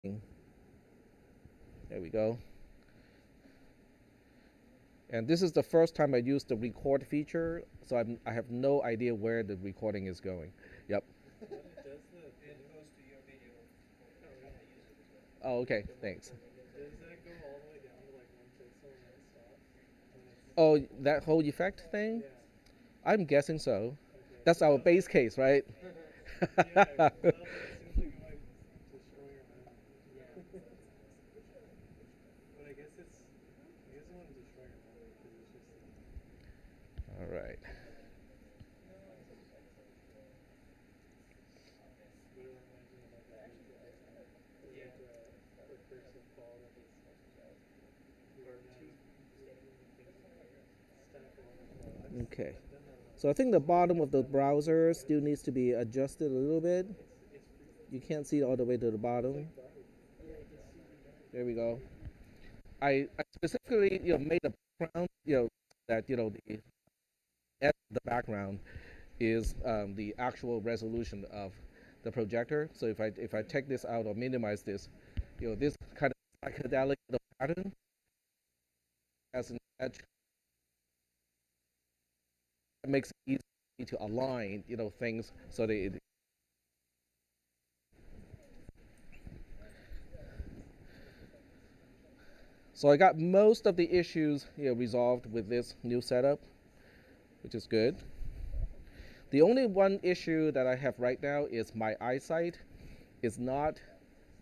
There we go. And this is the first time I used the record feature, so I have no idea where the recording is going. Yep. Oh, okay. Thanks. Oh, that whole effect thing? I'm guessing so. That's our base case, right? All right. Okay. So I think the bottom of the browser still needs to be adjusted a little bit. You can't see all the way to the bottom. There we go. I specifically made a background that the background is the actual resolution of the projector. So if I take this out or minimize this, this kind of psychedelic pattern as an edge, it makes it easy to align things so that it. So I got most of the issues resolved with this new setup, which is good. The only one issue that I have right now is my eyesight is not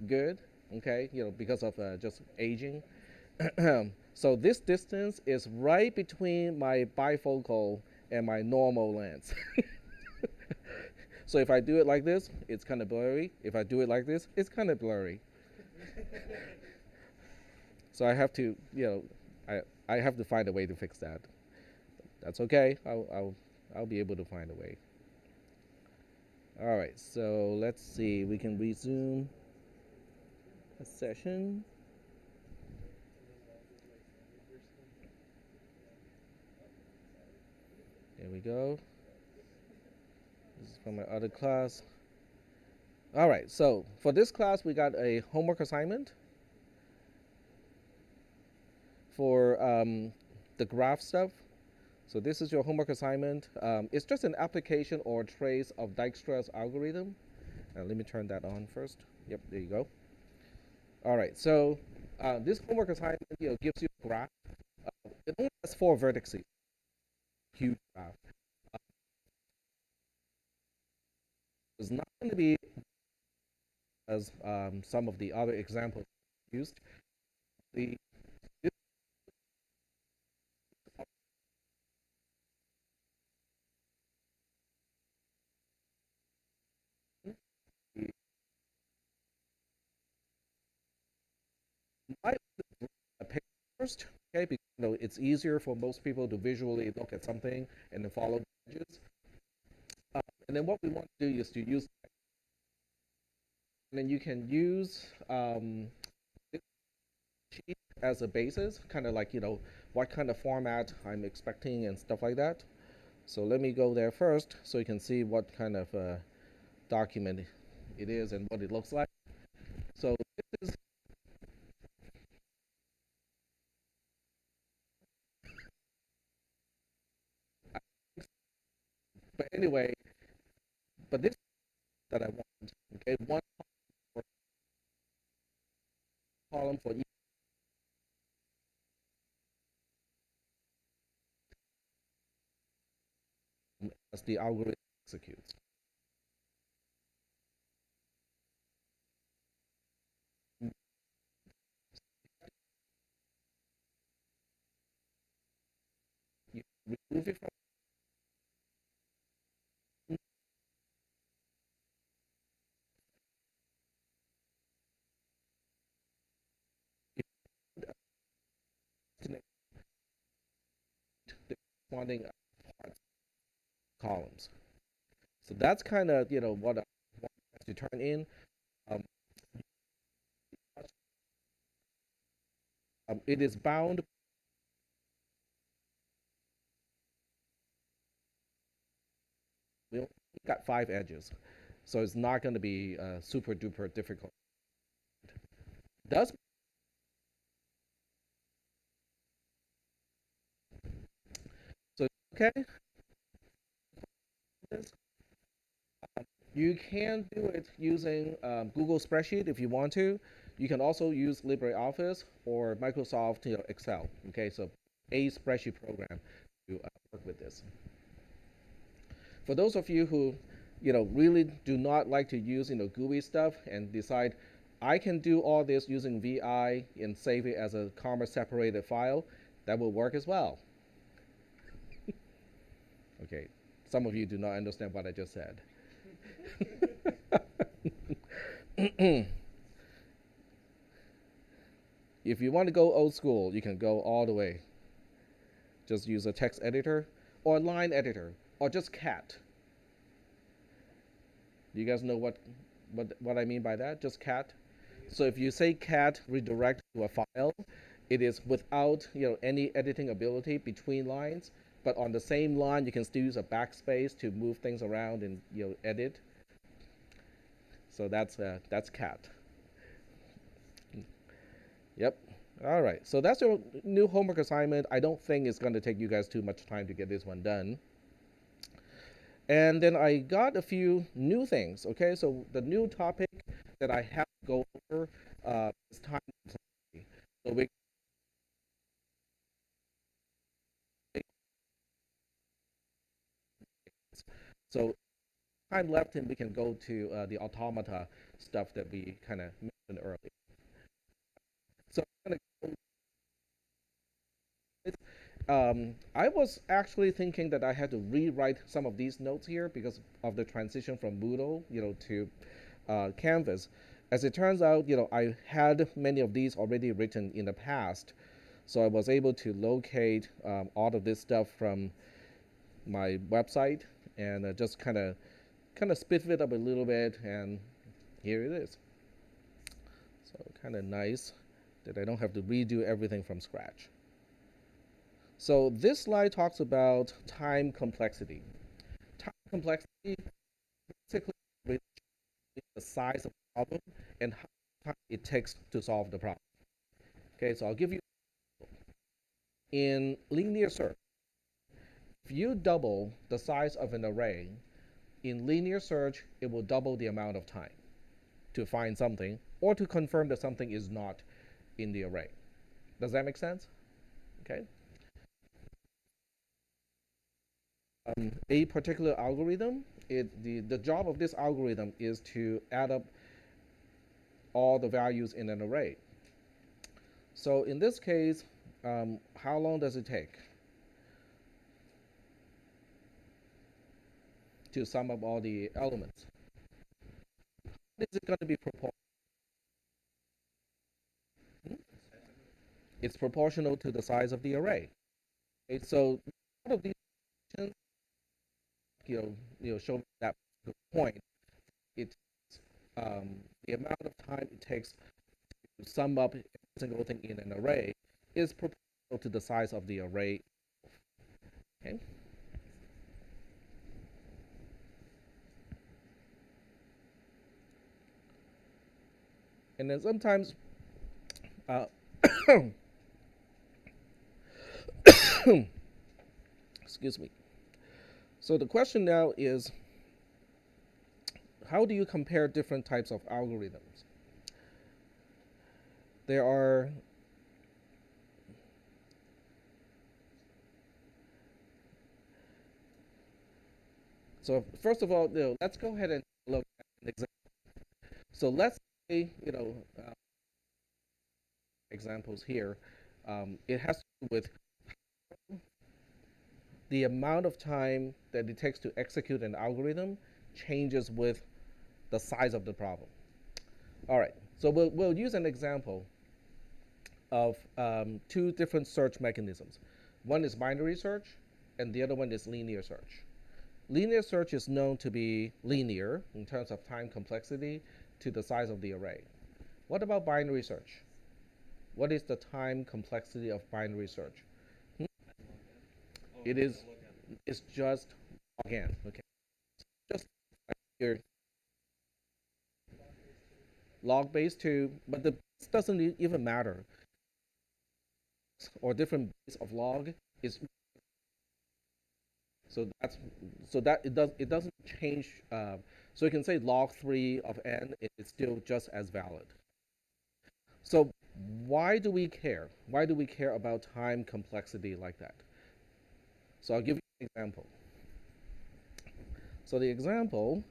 good, okay, because of just aging. So this distance is right between my bifocal and my normal lens. So if I do it like this, it's kind of blurry. If I do it like this, it's kind of blurry. So I have to, I have to find a way to fix that. That's okay. I'll be able to find a way. All right. So let's see. We can resume a session. There we go. This is from my other class. All right. So for this class, we got a homework assignment for the graph stuff. So this is your homework assignment. It's just an application or trace of Dijkstra's algorithm. Let me turn that on first. Yep, there you go. All right, so this homework assignment gives you a graph. It only has 4 vertices, huge graph. It's not going to be as some of the other examples used. The I pick first, okay, because it's easier for most people to visually look at something and then follow the edges. And then what we want to do is to use, and then you can use this sheet as a basis, kind of like what kind of format I'm expecting and stuff like that. So let me go there first so you can see what kind of document it is and what it looks like. So this is, but anyway, but this that I want, okay, one column for each as the algorithm executes. You remove it from the corresponding columns. So that's kind of what I want to turn in. Um, it is bound. We got 5 edges, so it's not going to be super duper difficult. Does so okay? You can do it using Google Spreadsheet if you want to. You can also use LibreOffice or Microsoft Excel. Okay, so a spreadsheet program to work with this. For those of you who really do not like to use GUI stuff and decide I can do all this using VI and save it as a comma separated file, that will work as well. Okay, some of you do not understand what I just said. If you want to go old school, you can go all the way. Just use a text editor or a line editor or just cat. Do you guys know what I mean by that? Just cat. So if you say cat redirect to a file, it is without any editing ability between lines, but on the same line you can still use a backspace to move things around and edit. So that's cat. Yep. All right. So that's your new homework assignment. I don't think it's going to take you guys too much time to get this one done. And then I got a few new things. Okay. So the new topic that I have to go over is time complexity. So time left, and we can go to the automata stuff that we kind of mentioned earlier. So I'm gonna I was actually thinking that I had to rewrite some of these notes here because of the transition from Moodle, to Canvas. As it turns out, I had many of these already written in the past, so I was able to locate all of this stuff from my website and just kind of spiff it up a little bit, and here it is. So kind of nice that I don't have to redo everything from scratch. So this slide talks about time complexity. Time complexity basically relates to the size of the problem and how much time it takes to solve the problem. Okay, so I'll give you in linear search. If you double the size of an array, in linear search, it will double the amount of time to find something or to confirm that something is not in the array. Does that make sense? Okay. A particular algorithm, the job of this algorithm is to add up all the values in an array. So in this case, how long does it take to sum up all the elements? Is it going to be proportional? It's proportional to the size of the array. Okay, so all of these functions, show that point. It's the amount of time it takes to sum up every single thing in an array is proportional to the size of the array. Okay. And then sometimes, excuse me. So the question now is, how do you compare different types of algorithms? There are so first of all, let's go ahead and look at an example. So let's say, examples here. It has to do with the amount of time that it takes to execute an algorithm changes with the size of the problem. All right, so we'll use an example of two different search mechanisms. One is binary search, and the other one is linear search. Linear search is known to be linear in terms of time complexity to the size of the array. What about binary search? What is the time complexity of binary search? It is it's just log n. Okay, just like your log base 2, but the this doesn't even matter, or different base of log is so that's so that it doesn't change. So you can say log 3 of n is still just as valid. So why do we care? Why do we care about time complexity like that? So I'll give you an example. So the example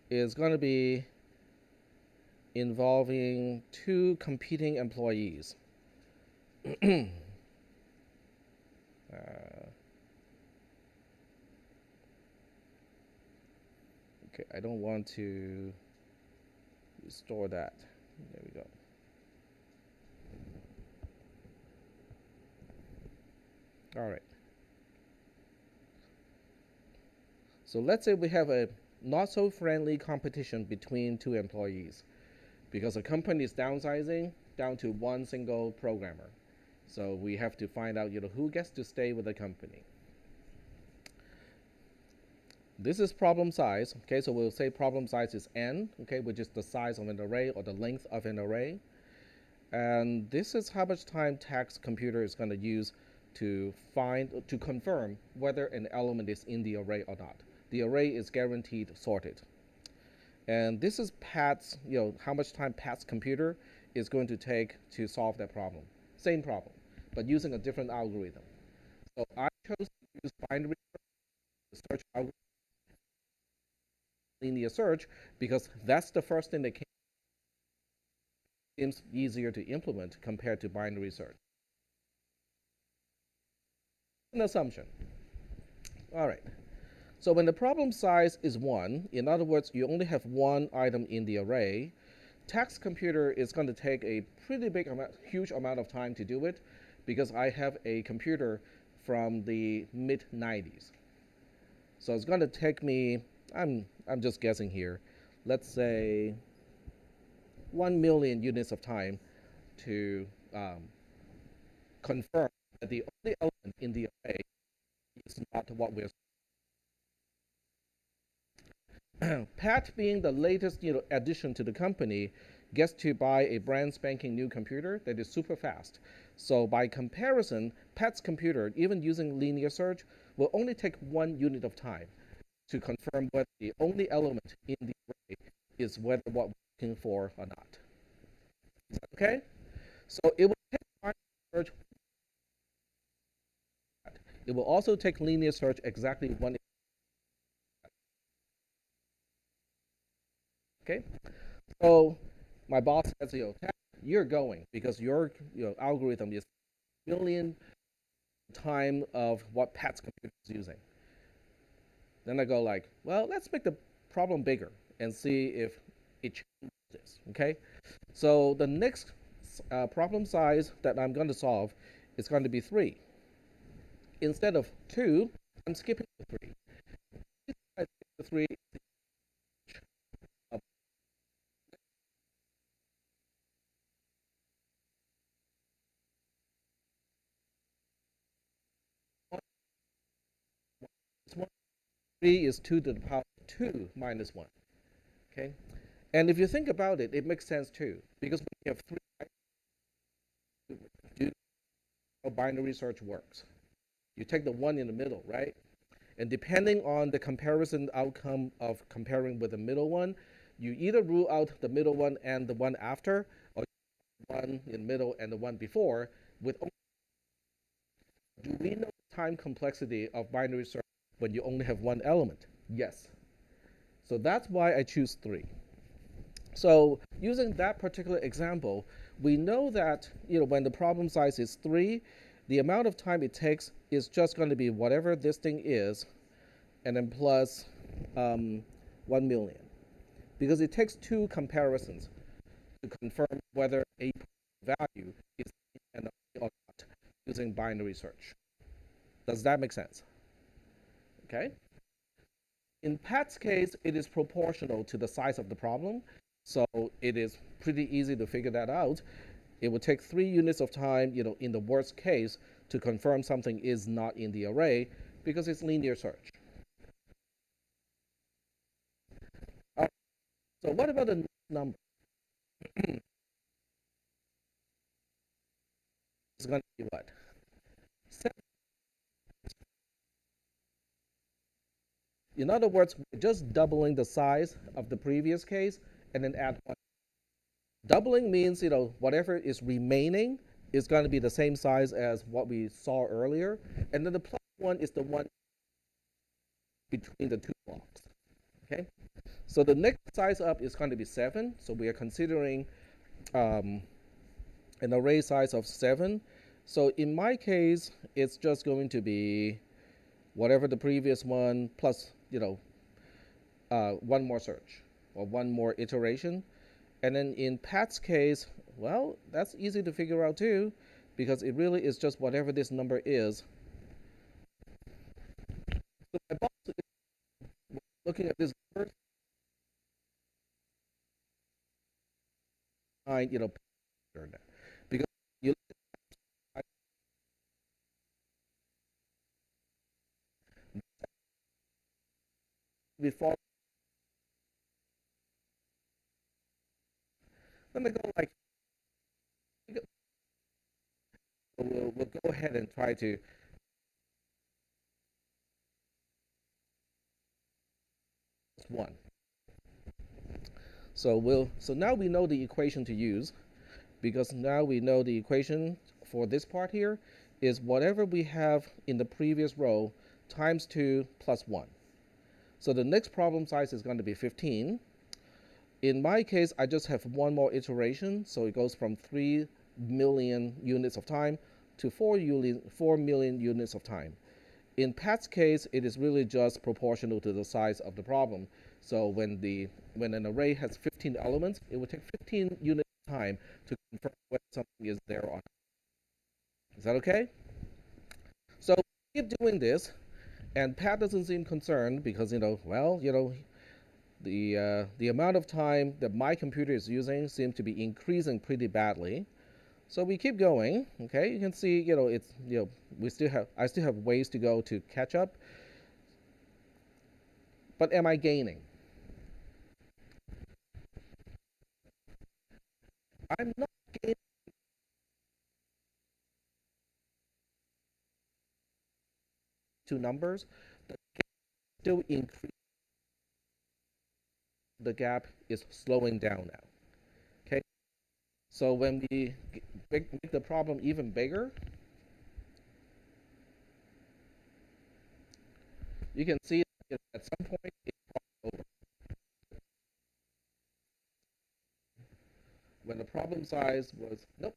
is going to be involving two competing employees. Okay, I don't want to restore that. There we go. All right. So let's say we have a not so friendly competition between two employees because the company is downsizing down to one single programmer. So we have to find out, who gets to stay with the company. This is problem size. Okay, so we'll say problem size is n, okay, which is the size of an array or the length of an array. And this is how much time tax computer is going to use to confirm whether an element is in the array or not. The array is guaranteed sorted. And this is Pat's, how much time Pat's computer is going to take to solve that problem. Same problem, but using a different algorithm. So I chose to use binary search algorithm, linear search, because that's the first thing that seems easier to implement compared to binary search. An assumption. All right. So when the problem size is 1, in other words, you only have one item in the array, tax computer is going to take a pretty huge amount of time to do it because I have a computer from the mid-90s. So it's going to take me, I'm just guessing here, let's say 1 million units of time to confirm that the only element in the array is not what we're Pat, being the latest addition to the company, gets to buy a brand spanking new computer that is super fast. So by comparison, Pat's computer, even using linear search, will only take 1 unit of time to confirm whether the only element in the array is whether what we're looking for or not. Is that okay? So it will take binary search. It will also take linear search exactly 1. Okay, so my boss says, you're going because your algorithm is a million time of what Pat's computer is using. Then I go like, well, let's make the problem bigger and see if it changes. Okay, so the next problem size that I'm going to solve is going to be 3. Instead of 2, I'm skipping the 3. I skip the 3. One. 3 is 2 to the power 2 minus 1. Okay, and if you think about it, it makes sense too, because when you have 3, do how binary search works. You take the 1 in the middle, right? And depending on the comparison outcome of comparing with the middle one, you either rule out the middle one and the one after, or one in the middle and the one before. Do we know the time complexity of binary search when you only have one element? Yes. So that's why I choose 3. So using that particular example, we know that when the problem size is 3, the amount of time it takes is just going to be whatever this thing is, and then plus 1 million. Because it takes 2 comparisons to confirm whether a value is an array or not using binary search. Does that make sense? Okay. In Pat's case, it is proportional to the size of the problem, so it is pretty easy to figure that out. It would take 3 units of time, in the worst case, to confirm something is not in the array because it's linear search. So what about the number? is going to be what? 7. In other words, we're just doubling the size of the previous case and then add 1. Doubling means, whatever is remaining is going to be the same size as what we saw earlier. And then the plus 1 is the one between the 2 blocks. Okay? So the next size up is going to be 7. So we are considering an array size of 7. So in my case, it's just going to be whatever the previous one plus, one more search or one more iteration. And then in Pat's case, well, that's easy to figure out too, because it really is just whatever this number is. So my boss is looking at this first line, because you before. Let me go like we'll go ahead and try to one. So now we know the equation to use, because now we know the equation for this part here is whatever we have in the previous row times 2 plus 1. So the next problem size is going to be 15. In my case, I just have one more iteration, so it goes from 3 million units of time to 4 million units of time. In Pat's case, it is really just proportional to the size of the problem. So when an array has 15 elements, it will take 15 units of time to confirm whether something is there or not. Is that okay? So keep doing this, and Pat doesn't seem concerned because the amount of time that my computer is using seems to be increasing pretty badly. So we keep going. Okay, you can see I still have ways to go to catch up. But am I gaining? I'm not gaining 2 numbers. The gap still increase. The gap is slowing down now. Okay, so when we make the problem even bigger, you can see that at some point it's over. When the problem size was nope.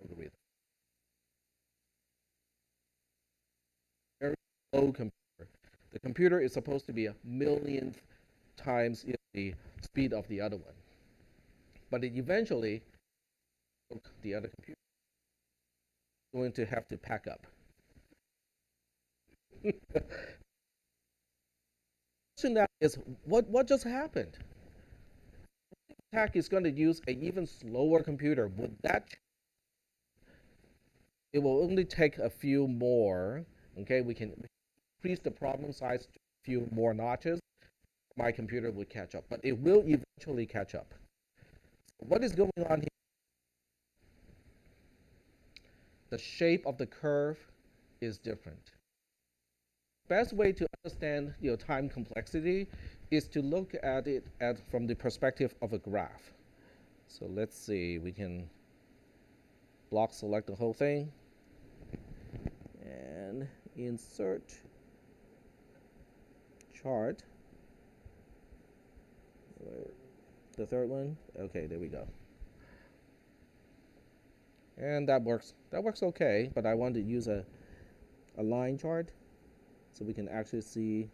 Algorithm. Very slow computer. The computer is supposed to be a millionth times the speed of the other one, but it eventually the other computer is going to have to pack up. The question now is what just happened? Attack is going to use an even slower computer. Would that it will only take a few more. Okay, we can increase the problem size to a few more notches. My computer would catch up, but it will eventually catch up. So what is going on here? The shape of the curve is different. Best way to understand time complexity is to look at it from the perspective of a graph. So let's see, we can block select the whole thing and insert chart. The third one. Okay, there we go. And that works. That works okay, but I want to use a line chart so we can actually see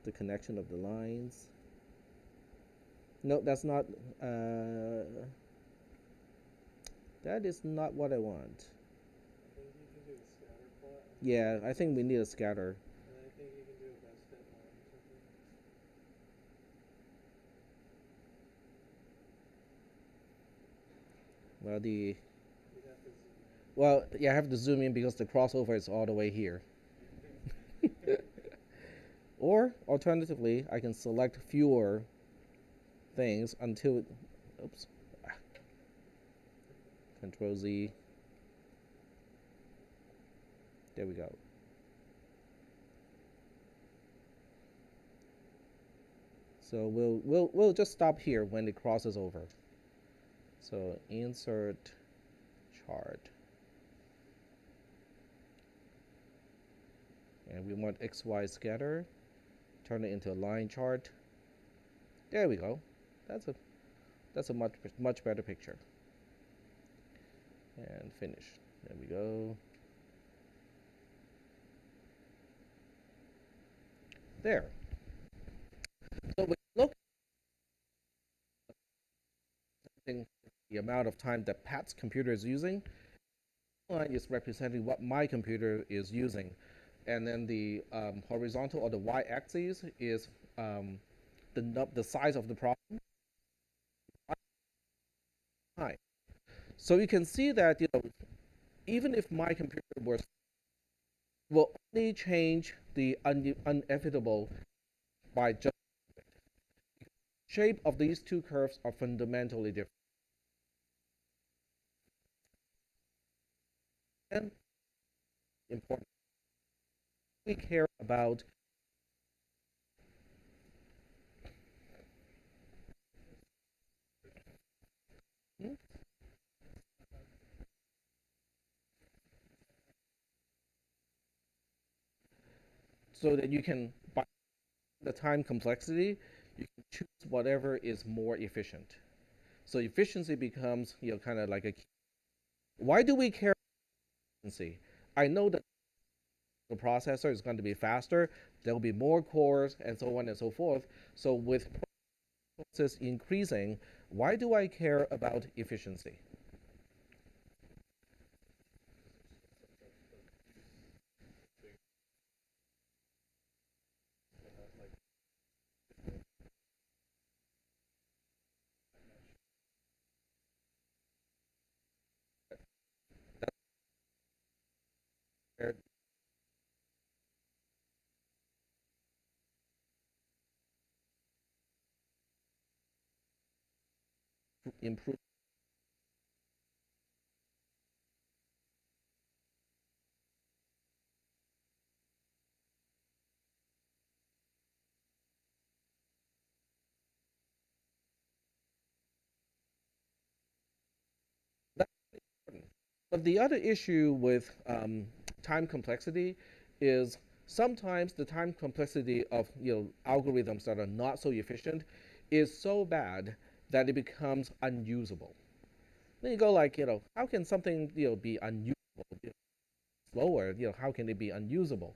the connection of the lines. No, that's not. That is not what I want. I think you can do a scatter plot. Yeah, I think we need a scatter. And I think you can do a best fit line or something. Well, You'd have to zoom Well, yeah, I have to zoom in because the crossover is all the way here. Or alternatively, I can select fewer things until, oops, Control Z. There we go. So we'll just stop here when it crosses over. So insert chart. And we want XY scatter. Turn it into a line chart. There we go. That's a much better picture. And finish. There we go. There. So we look at the amount of time that Pat's computer is using. Line is representing what my computer is using, and then the horizontal or the y-axis is the size of the problem. Time. So you can see that even if my computer will only change the inevitable by just shape of these two curves are fundamentally different. And important, we care about hmm, so that you can, by the time complexity, you can choose whatever is more efficient. So efficiency becomes, kind of like a key. Why do we care about efficiency? I know that the processor is going to be faster, there will be more cores, and so on and so forth. So with process increasing, why do I care about efficiency? That's improve. That's important. But the other issue with time complexity is sometimes the time complexity of algorithms that are not so efficient is so bad that it becomes unusable. Then you go like, how can something be unusable? Slower, how can it be unusable?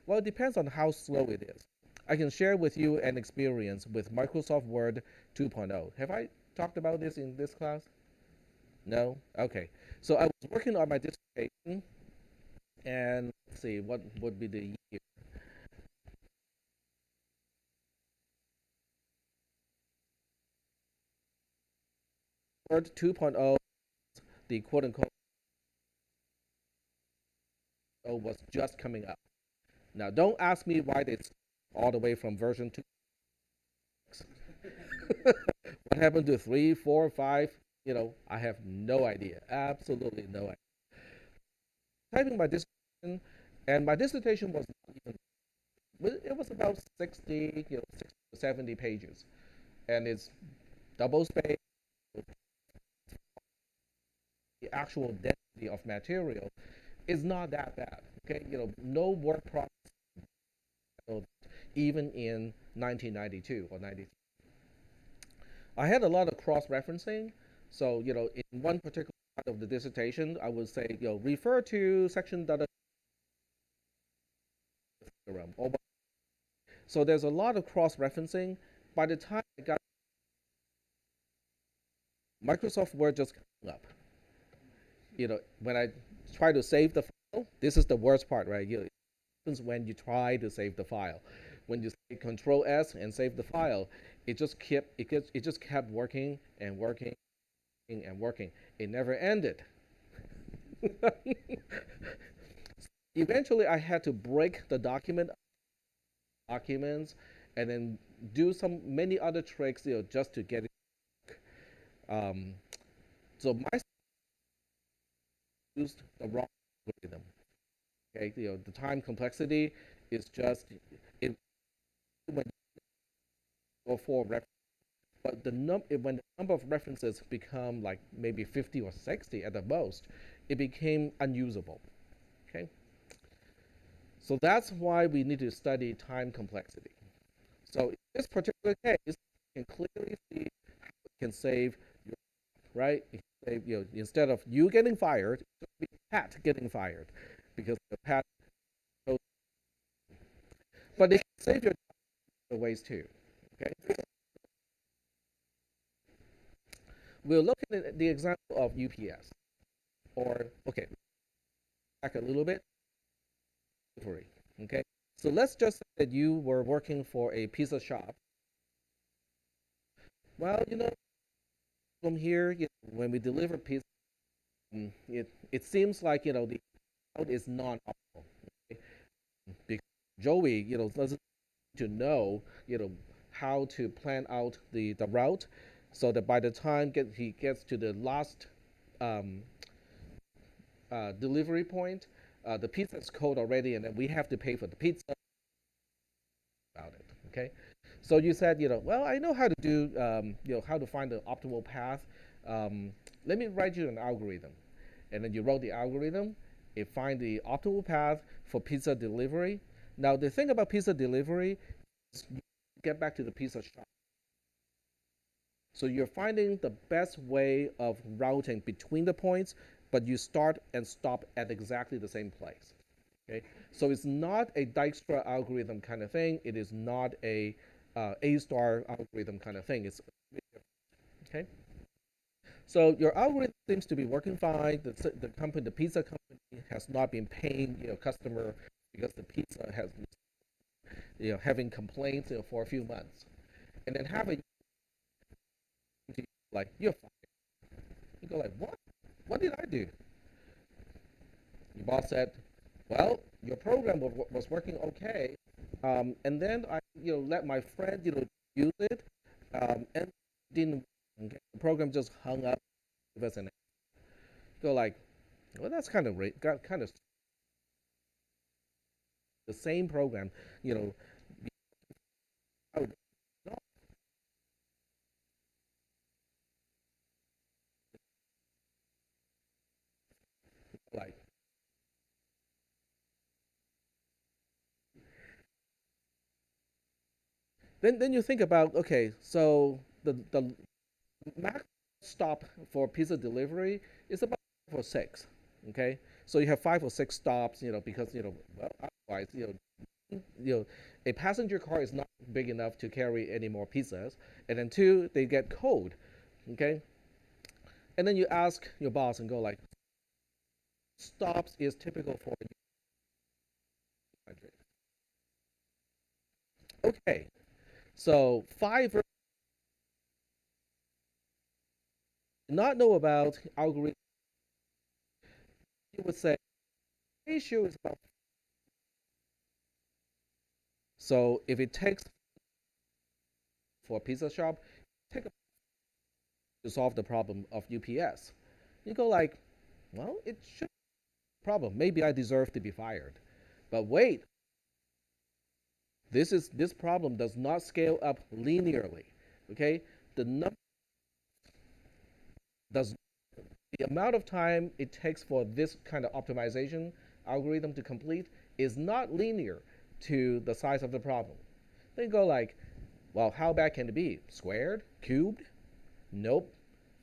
Well, it depends on how slow it is. I can share with you an experience with Microsoft Word 2.0. Have I talked about this in this class? No? Okay. So I was working on my dissertation, and let's see, what would be the year? Word 2.0, the quote unquote was just coming up. Now, don't ask me why it's all the way from version 2. What happened to 3, 4, 5? I have no idea. Absolutely no idea. Typing my dissertation, and my dissertation was not even, it was about 60, 60 to 70 pages. And it's double space, the actual density of material is not that bad. Okay, no work process even in 1992 or 93. I had a lot of cross-referencing. So, in one particular part of the dissertation, I would say, refer to section data theorem. So there's a lot of cross-referencing. By the time I got Microsoft Word just came up. When I try to save the file, this is the worst part, right? It happens when you try to save the file. When you say Control S and save the file, it just kept working and working and working. It never ended. Eventually, I had to break the documents and then do many other tricks, just to get it. Um, so my used the wrong algorithm. Okay, the time complexity is just it when or for ref, but when the number of references become like maybe 50 or 60 at the most, it became unusable. Okay, so that's why we need to study time complexity. So in this particular case, you can clearly see how it can save your right. It can save, instead of you getting fired, it should be Pat getting fired because the Pat. But it can save your other ways too. Okay, we're looking at the example of UPS, or okay, back a little bit. Delivery. Okay, so let's just say that you were working for a pizza shop. Well, from here, when we deliver pizza, it seems like the route is non-optimal. Okay? Because Joey, doesn't to know, how to plan out the route, so that by the time he gets to the last um, delivery point, the pizza is cold already, and then we have to pay for the pizza about it. Okay, so you said, well, I know how to do, how to find the optimal path. Let me write you an algorithm, and then you wrote the algorithm. It find the optimal path for pizza delivery. Now the thing about pizza delivery is you get back to the pizza shop. So you're finding the best way of routing between the points, but you start and stop at exactly the same place. Okay, so it's not a Dijkstra algorithm kind of thing. It is not a star algorithm kind of thing. It's okay. So your algorithm seems to be working fine. The pizza company has not been paying customer because the pizza has having complaints for a few months, and then have a like you're fine. You go like, what? What did I do? Your boss said, well, your program was working okay, and then I let my friend use it, and didn't. Okay? The program just hung up with us, and go like, well, that's kind of got kind of the same program, you know, like then you think about, okay, so the max stop for pizza delivery is about 5 or 6. Okay, so you have 5 or 6 stops, because well, otherwise, a passenger car is not big enough to carry any more pizzas, and then two, they get cold. Okay, and then you ask your boss and go like, stops is typical for 100. Okay, so not know about algorithm, you would say ratio is about. So if it takes for a pizza shop, take a to solve the problem of UPS. You go like, well, it should be a problem. Maybe I deserve to be fired. But wait, this problem does not scale up linearly. Okay, the number does the amount of time it takes for this kind of optimization algorithm to complete is not linear to the size of the problem. They go like, well, how bad can it be? Squared? Cubed? Nope.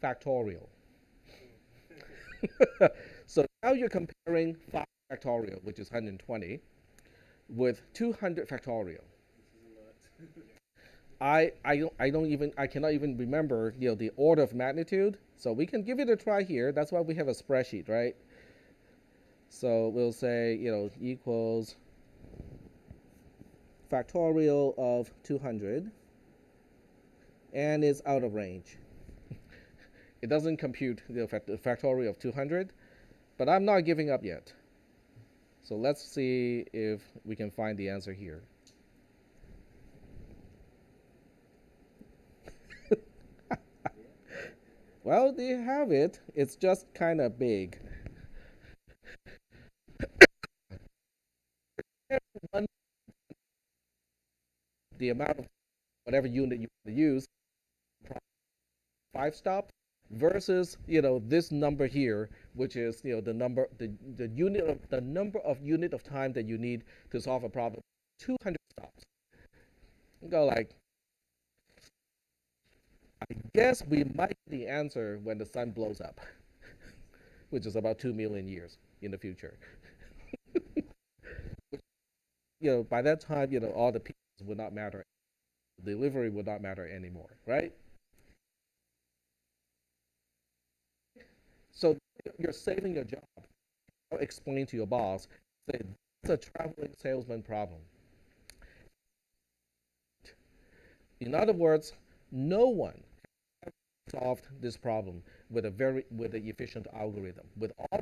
Factorial. So now you're comparing 5 factorial, which is 120, with 200 factorial. I cannot even remember the order of magnitude. So we can give it a try here. That's why we have a spreadsheet, right? So we'll say equals factorial of 200, and is out of range. It doesn't compute the factorial of 200. But I'm not giving up yet. So let's see if we can find the answer here. Well, they have it. It's just kind of big. One, the amount of whatever unit you want to use, 5 stops, versus this number here, which is the unit of the number of unit of time that you need to solve a problem. 200 stops. You go like, I guess we might get the answer when the sun blows up, which is about 2 million years in the future. By that time, all the pieces would not matter. Delivery would not matter anymore, right? So you're saving your job. I'll explain to your boss, say, it's a traveling salesman problem. In other words, no one solved this problem with an efficient algorithm. With all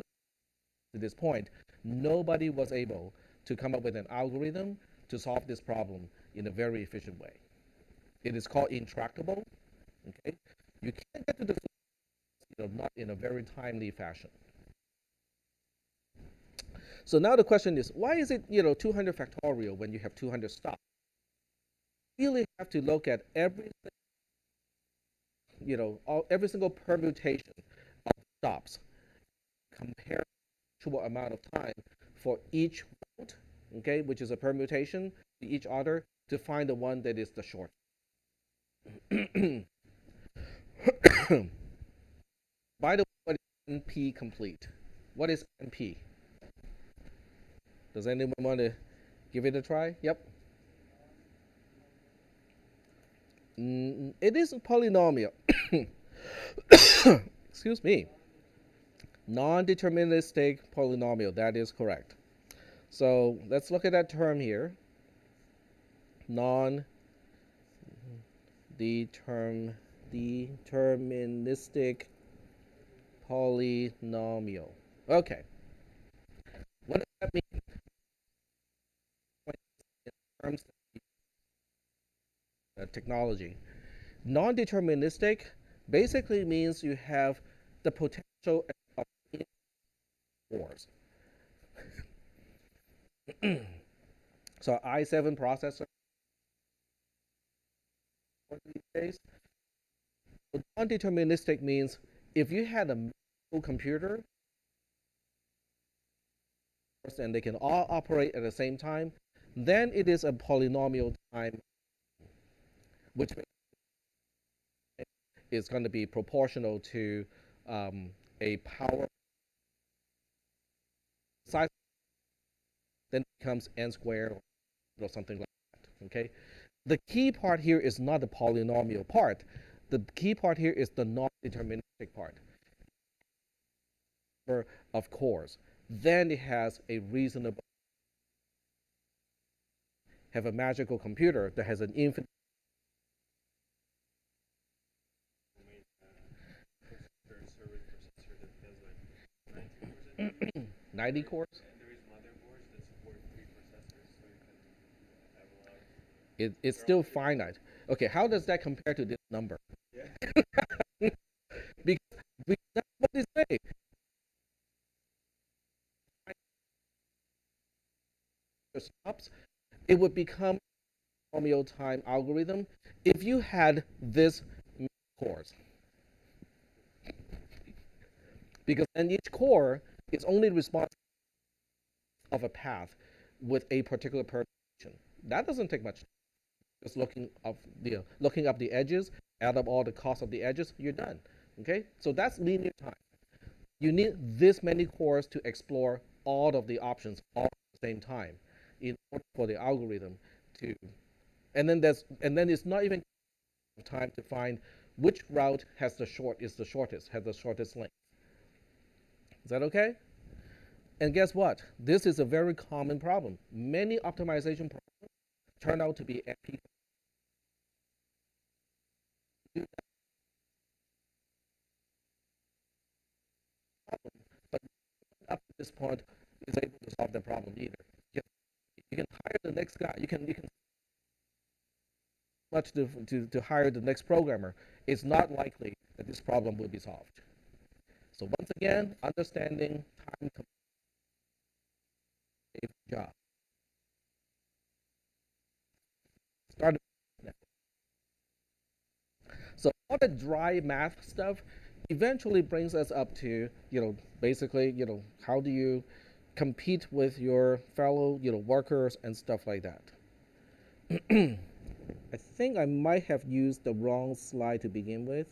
to this point, nobody was able to come up with an algorithm to solve this problem in a very efficient way. It is called intractable. Okay, you can't get to the not in a very timely fashion. So now the question is, why is it 200 factorial when you have 200 stops? You really have to look at every single permutation of stops, compare the actual amount of time for each route, okay, which is a permutation to each other, to find the one that is the short. By the way, what is NP complete? What is NP? Does anyone want to give it a try? Yep. It is a polynomial. Excuse me. Non-deterministic polynomial. That is correct. So let's look at that term here. Non-deterministic polynomial. Okay. What does that mean in terms of technology? Non-deterministic basically means you have the potential of cores. So i7 processor these days. So non-deterministic means if you had a computer and they can all operate at the same time, then it is a polynomial time, which is going to be proportional to a power size, then it becomes n squared or something like that. Okay. The key part here is not the polynomial part. The key part here is the non-deterministic part of cores. Then it has a reasonable, have a magical computer that has an infinite. 90 cores? It's still finite. Okay, how does that compare to this number? Yeah. Because that's what they say. Stops, it would become a polynomial time algorithm if you had this cores. Because then each core is only responsible of a path with a particular permutation. That doesn't take much time. Just looking up the edges, add up all the cost of the edges, you're done. Okay, so that's linear time. You need this many cores to explore all of the options all at the same time in order for the algorithm to, and then it's not even time to find which route has the shortest, has the shortest length. Is that okay? And guess what? This is a very common problem. Many optimization problems turn out to be NP. But up to this point is able to solve the problem either. You can hire the next guy. You can much to hire the next programmer. It's not likely that this problem will be solved. So once again, understanding time job. Start. So all the dry math stuff eventually brings us up to, basically, how do you compete with your fellow, workers and stuff like that. I think I might have used the wrong slide to begin with.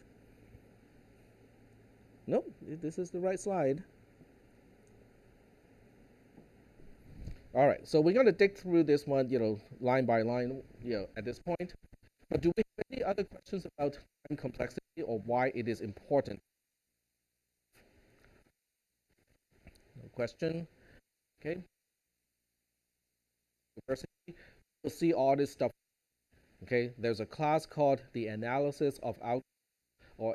Nope, this is the right slide. All right, so we're going to dig through this one, line by line, at this point. But do we have any other questions about time complexity or why it is important? No question. Okay. University, you'll see all this stuff. Okay, there's a class called the analysis of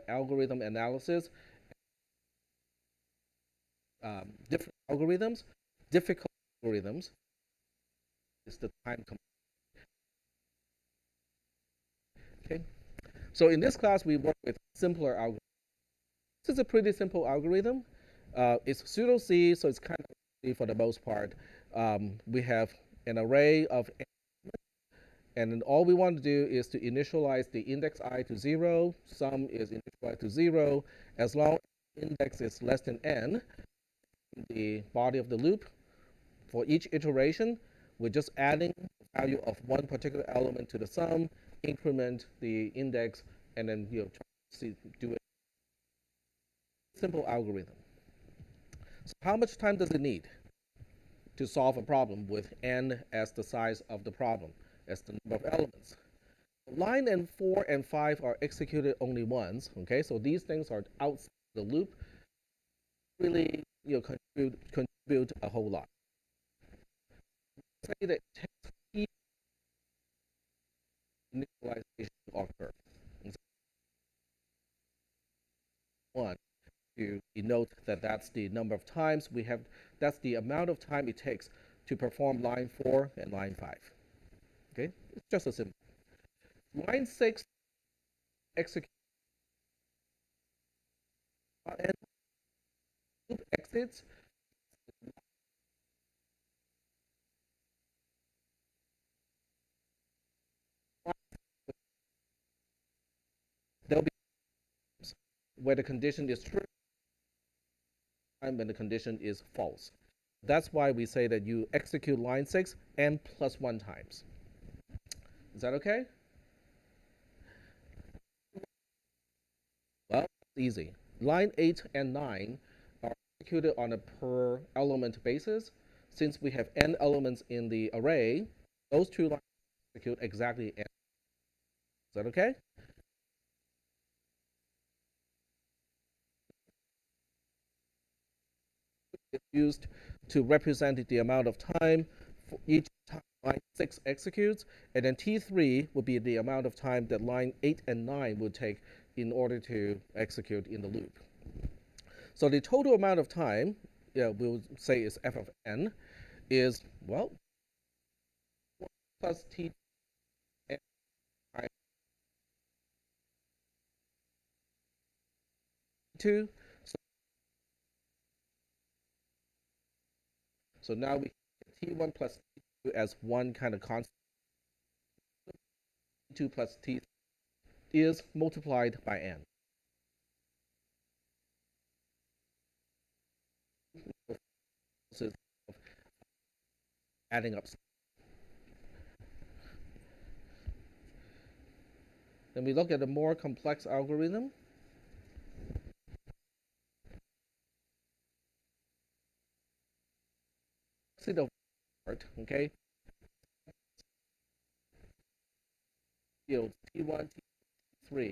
algorithm analysis. Different algorithms, difficult algorithms is the time. Okay, so in this class we work with simpler algorithms. This is a pretty simple algorithm. It's pseudo C, so it's kind of C for the most part. We have an array of, and then all we want to do is to initialize the index I to 0. Sum is initialized to 0. As long as the index is less than n, the body of the loop, for each iteration, we're just adding the value of one particular element to the sum, increment the index, and then try to do it. Simple algorithm. So how much time does it need to solve a problem with n as the size of the problem, as the number of elements? Line and 4 and 5 are executed only once. Okay, so these things are outside the loop. Really, contribute a whole lot. Say that it takes t initialization to occur. One to denote that that's the number of times we have. That's the amount of time it takes to perform line 4 and line 5. Okay, it's just a simple. Line 6 execute and loop exits. There'll be where the condition is true and when the condition is false. That's why we say that you execute line 6 n plus 1 times. Is that okay? Well, it's easy. Line 8 and 9 are executed on a per element basis. Since we have n elements in the array, those two lines execute exactly n. Is that okay? It's used to represent the amount of time for each time line 6 executes, and then T3 would be the amount of time that line 8 and 9 would take in order to execute in the loop. So the total amount of time, we'll say is f of n, is, well, 1 plus t n times 2. So now we get t1 plus t2 as one kind of constant. T2 plus t3 is multiplied by n. Adding up. Then we look at a more complex algorithm. See the part, okay? Yields T1, T3.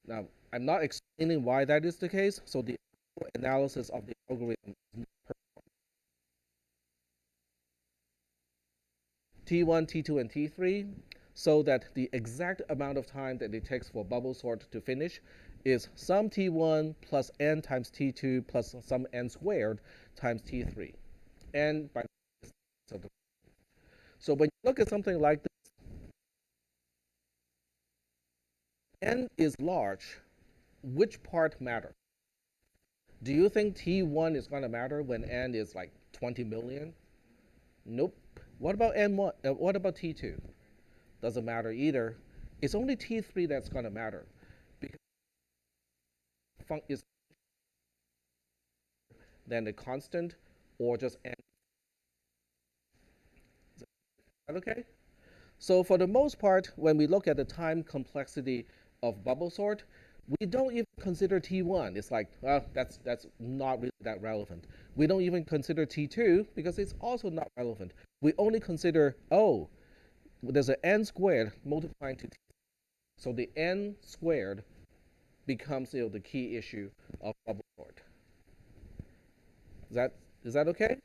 Now, I'm not explaining why that is the case, so the analysis of the algorithm is not performed. T1, T2, and T3, so that the exact amount of time that it takes for bubble sort to finish is some t1 plus n times t2 plus some n squared times t3. And by so when you look at something like this, n is large, which part matters? Do you think t1 is going to matter when n is like 20 million? Nope. What about n1? What about t2? Doesn't matter either. It's only t3 that's going to matter because is then a constant or just n. Is that okay? So for the most part, when we look at the time complexity of bubble sort, we don't even consider T1. It's like, well, that's not really that relevant. We don't even consider T2 because it's also not relevant. We only consider, oh, there's an n squared multiplying to T. So the n squared becomes the key issue of bubble sort. Is that okay?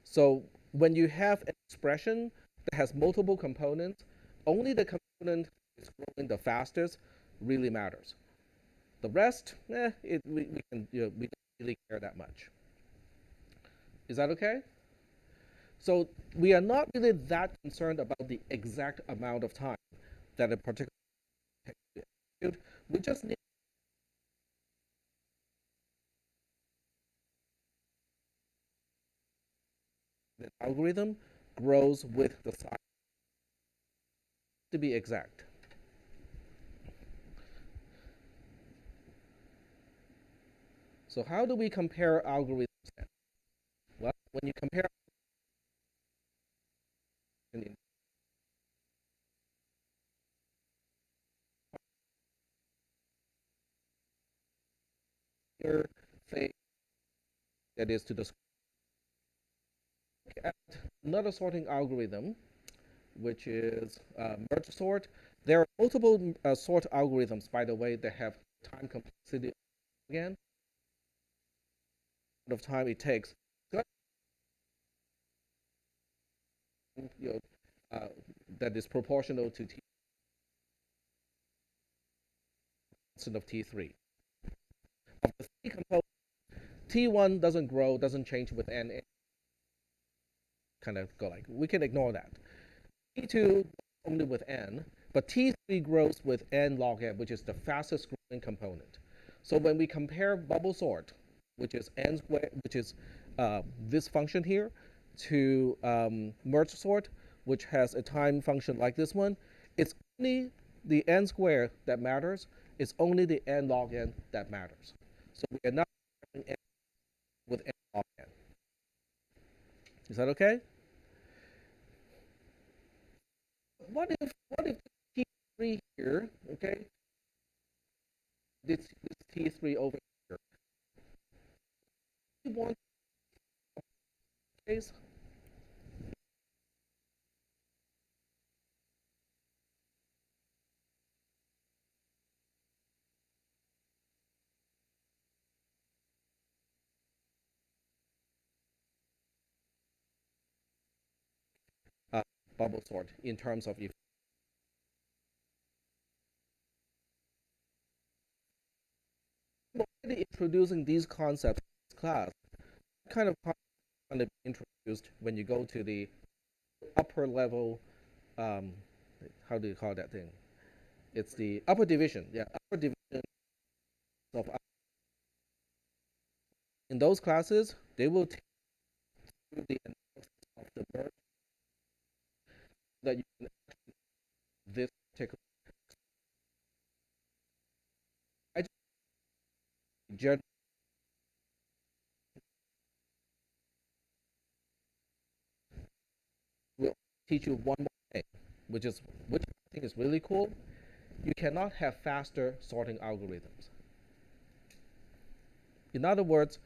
So when you have an expression that has multiple components, only the component is growing the fastest really matters. The rest, we don't really care that much. Is that okay? So we are not really that concerned about the exact amount of time that a particular execute. We just need the algorithm grows with the size to be exact. So how do we compare algorithms then? Well, when you compare thing that is to the look at another sorting algorithm, which is merge sort. There are multiple sort algorithms, by the way, that have time complexity again. Of time it takes. That is proportional to t constant of t3. Of the three components, t1 doesn't grow, doesn't change with n. Kind of go like, we can ignore that. T2 only with n, but t3 grows with n log n, which is the fastest growing component. So when we compare bubble sort, which is n squared, which is this function here, to merge sort, which has a time function like this one, it's only the n squared that matters. It's only the n log n that matters. So we are not comparing n with n log n. Is that okay? What if T3 here, okay? This T3 over here. We want case bubble sort in terms of if already introducing these concepts in this class, kind of going to be introduced when you go to the upper level. How do you call that thing? It's the upper division. Yeah, upper division of. In those classes, they will take you through the analysis of the merge that you can this particular. I just will teach you one more thing, which I think is really cool. You cannot have faster sorting algorithms. In other words,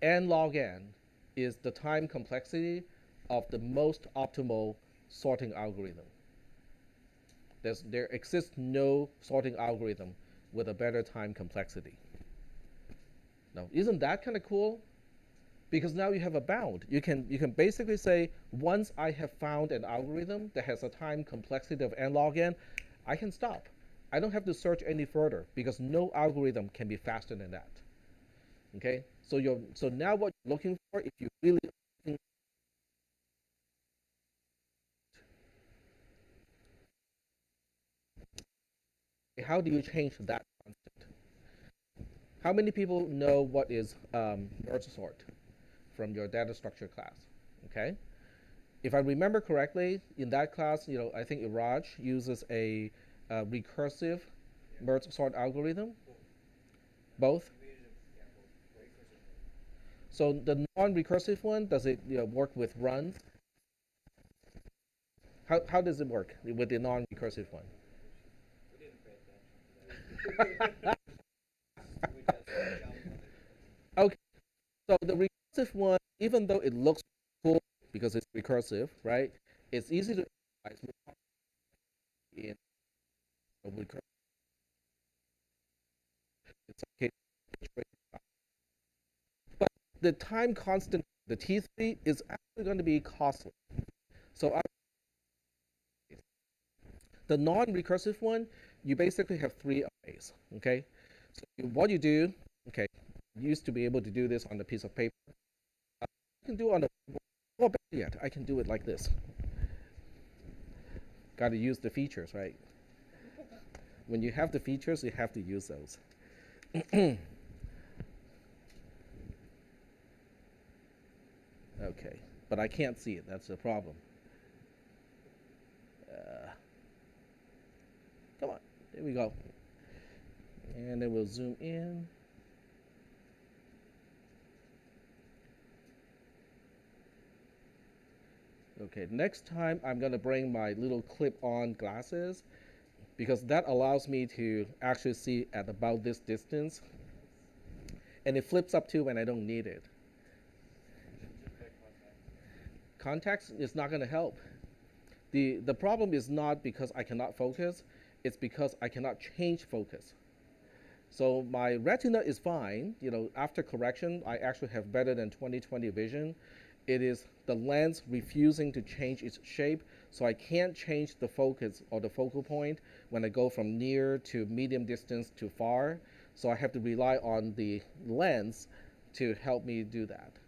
n log n is the time complexity of the most optimal sorting algorithm. There exists no sorting algorithm with a better time complexity. Now, isn't that kind of cool? Because now you have a bound. You can basically say, once I have found an algorithm that has a time complexity of n log n, I can stop. I don't have to search any further because no algorithm can be faster than that. Okay, so now what you're looking for, if you really think, how do you change that constant? How many people know what is merge sort from your data structure class? Okay, if I remember correctly, in that class, I think Iraj uses a recursive merge sort algorithm. Both. So the non-recursive one, does it work with runs? How does it work with the non-recursive one? Okay, so the recursive one, even though it looks cool because it's recursive, right? It's easy to analyze in a recursive. It's okay. But the time constant, the T3, is actually going to be costly. So the non-recursive one, you basically have three arrays. Okay, so what you do, okay, you used to be able to do this on a piece of paper. I can do it on the, well, better yet, I can do it like this. Got to use the features, right? When you have the features, you have to use those. Okay, but I can't see it. That's the problem. Come on, there we go. And then we'll zoom in. Okay, next time I'm gonna bring my little clip-on glasses because that allows me to actually see at about this distance. And it flips up too when I don't need it. Context is not gonna help. The problem is not because I cannot focus, it's because I cannot change focus. So my retina is fine. After correction, I actually have better than 20/20 vision. It is the lens refusing to change its shape, so I can't change the focus or the focal point when I go from near to medium distance to far. So I have to rely on the lens to help me do that.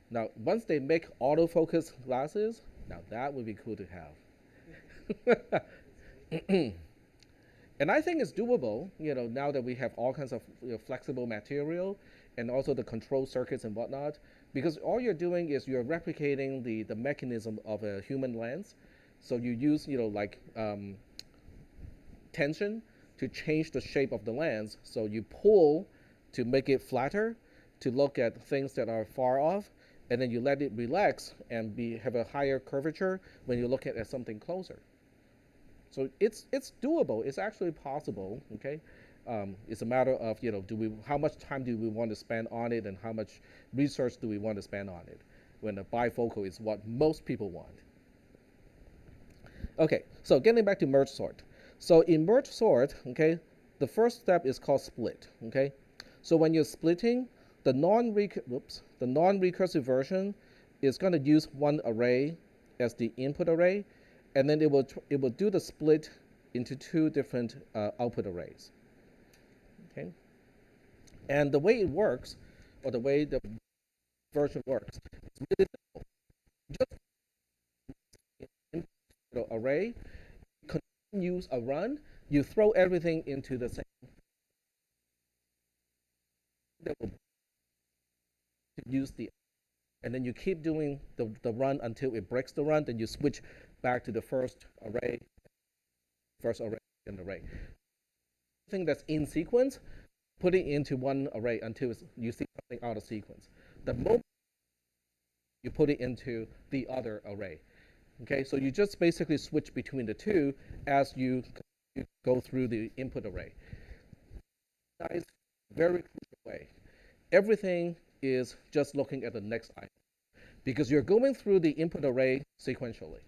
Now, once they make autofocus glasses, now that would be cool to have. And I think it's doable, now that we have all kinds of flexible material and also the control circuits and whatnot, because all you're doing is you're replicating the mechanism of a human lens. So you use, tension to change the shape of the lens. So you pull to make it flatter, to look at things that are far off, and then you let it relax and have a higher curvature when you look at something closer. So it's doable. It's actually possible. Okay, it's a matter of how much time do we want to spend on it, and how much research do we want to spend on it, when the bifocal is what most people want. Okay, so getting back to merge sort. So in merge sort, okay, the first step is called split. Okay, so when you're splitting, the non-recursive version is going to use one array as the input array, and then it will do the split into two different output arrays. Okay, and the way it works, or the way the version works, is really simple. Just array, use a run, you throw everything into the same. That will use and then you keep doing the run until it breaks the run. Then you switch back to the first array, and array. Thing that's in sequence, put it into one array until you see something out of sequence. The moment you put it into the other array. Okay, so you just basically switch between the two as you go through the input array. That is a very crucial way. Everything is just looking at the next item, because you're going through the input array sequentially.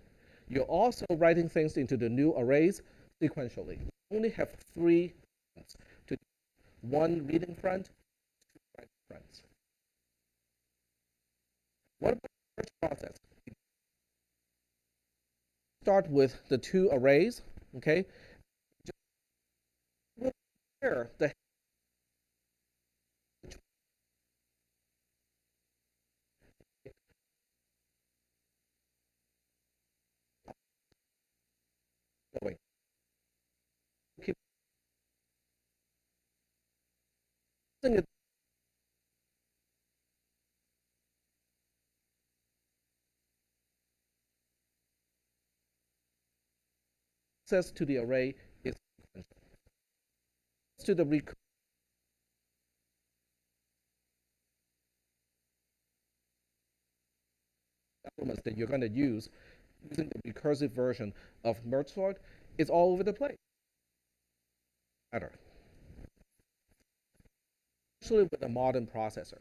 You're also writing things into the new arrays sequentially. You only have three fronts, one reading front, two writing fronts. What about the search process? Start with the two arrays, okay? Just Here, the going. Keep using it access to the array is sequential. To the elements that you're going to use using the recursive version of merge sort is all over the place. Especially with a modern processor.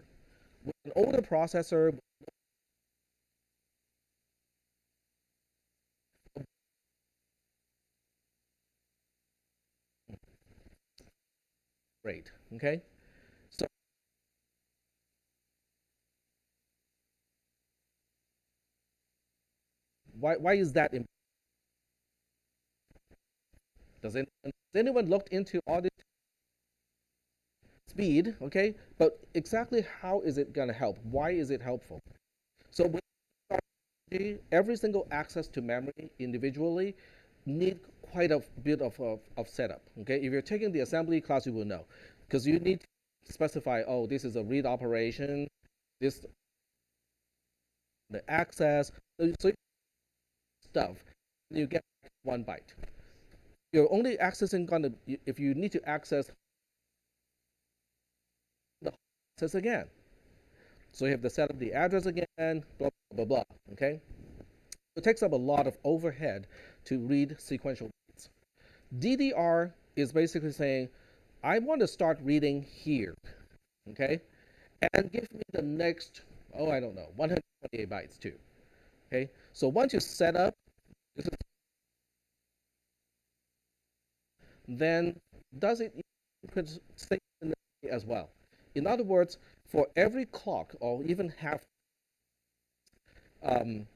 With an older processor, great. Okay, so why is that important? Does anyone looked into audit speed? Okay, but exactly how is it going to help? Why is it helpful? So with every single access to memory individually need quite a bit of setup. Okay, if you're taking the assembly class, you will know, because you need to specify, oh, this is a read operation, this the access, so stuff. You get 1 byte. You're only accessing gonna if you need to access the access again. So you have to set up the address again, blah blah blah. Okay, it takes up a lot of overhead to read sequential reads. DDR is basically saying, I want to start reading here, okay, and give me the next, oh, I don't know, 128 bytes too. Okay, so once you set up, then does it stay in the as well? In other words, for every clock or even half, um,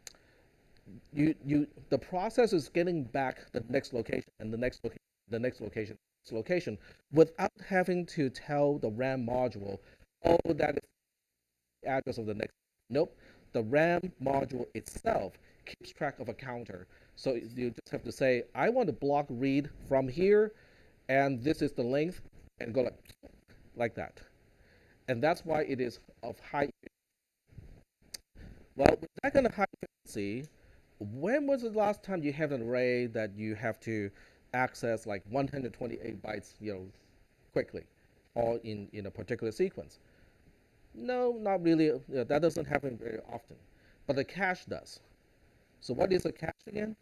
the process is getting back the next location and the next location, the next location, next location, without having to tell the RAM module, oh, that is the address of the next. Nope, the RAM module itself keeps track of a counter. So you just have to say, I want to block read from here, and this is the length, and go like that. And that's why it is of high. Well, with that kind of high efficiency, when was the last time you have an array that you have to access like 128 bytes, quickly, all in a particular sequence? No, not really. That doesn't happen very often, but the cache does. So what is a cache again?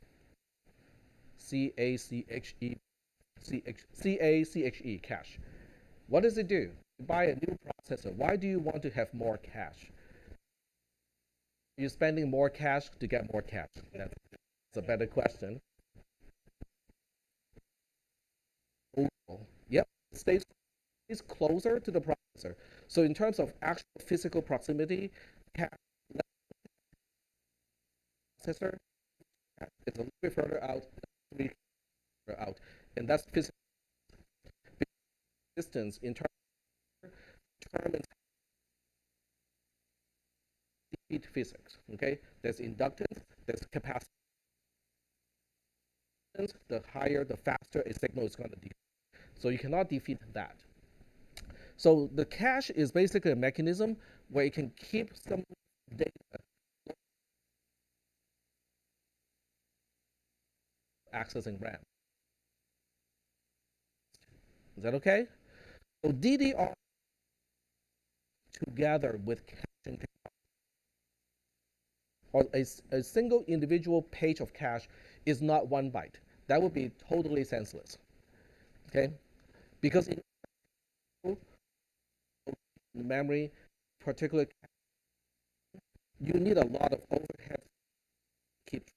C-A-C-H-E, C-A-C-H-E, cache. What does it do? You buy a new processor. Why do you want to have more cache? You're spending more cash to get more cash. That's a better question. Yep, it stays closer to the processor. So in terms of actual physical proximity, processor is a little bit further out, 3 out, and that's physical distance in terms of physics. Okay, there's inductance, there's capacitance. The higher, the faster a signal is going to defeat. So you cannot defeat that. So the cache is basically a mechanism where it can keep some data accessing RAM. Is that okay? So DDR together with caching, or a single individual page of cache is not 1 byte. That would be totally senseless. Okay, because in memory, particular, you need a lot of overhead to keep.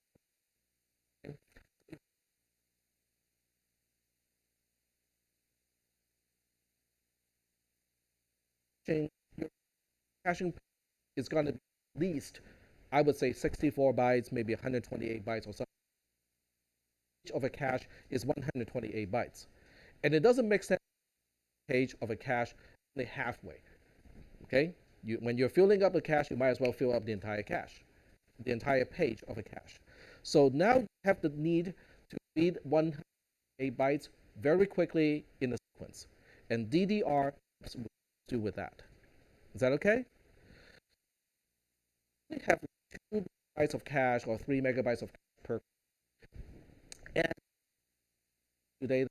Your caching is going to be at least, I would say, 64 bytes, maybe 128 bytes or something. Each of a cache is 128 bytes, and it doesn't make sense page of a cache only halfway. Okay, when you're filling up the cache, you might as well fill up the entire cache, the entire page of a cache. So now you have the need to read 108 bytes very quickly in a sequence, and DDR helps you with that. Is that okay? We have 2 bytes of cache or 3 MB of cache per, and today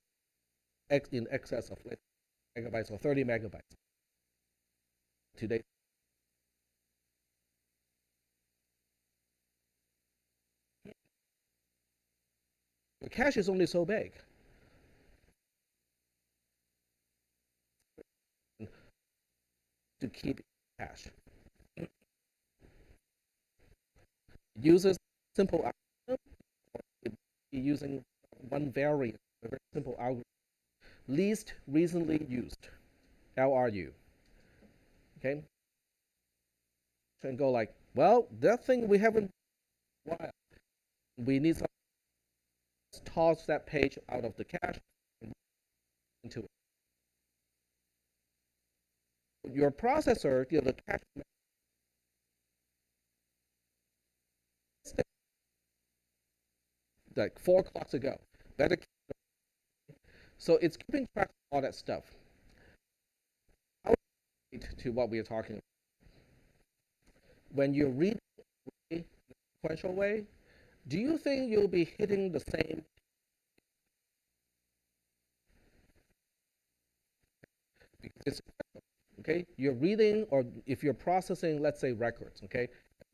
in excess of megabytes or 30 MB. Today, the cache is only so big. To keep cache. It uses simple algorithm, or using one variant, a very simple algorithm, least recently used, LRU. Okay, and go like, well, that thing we haven't. Why? We need some. Toss that page out of the cache and into it. Your processor, the cache, like 4 clocks ago. Better. So it's keeping track of all that stuff. To what we are talking about. When you read in a sequential way, do you think you'll be hitting the same? Because, okay, you're reading, or if you're processing, let's say records, okay,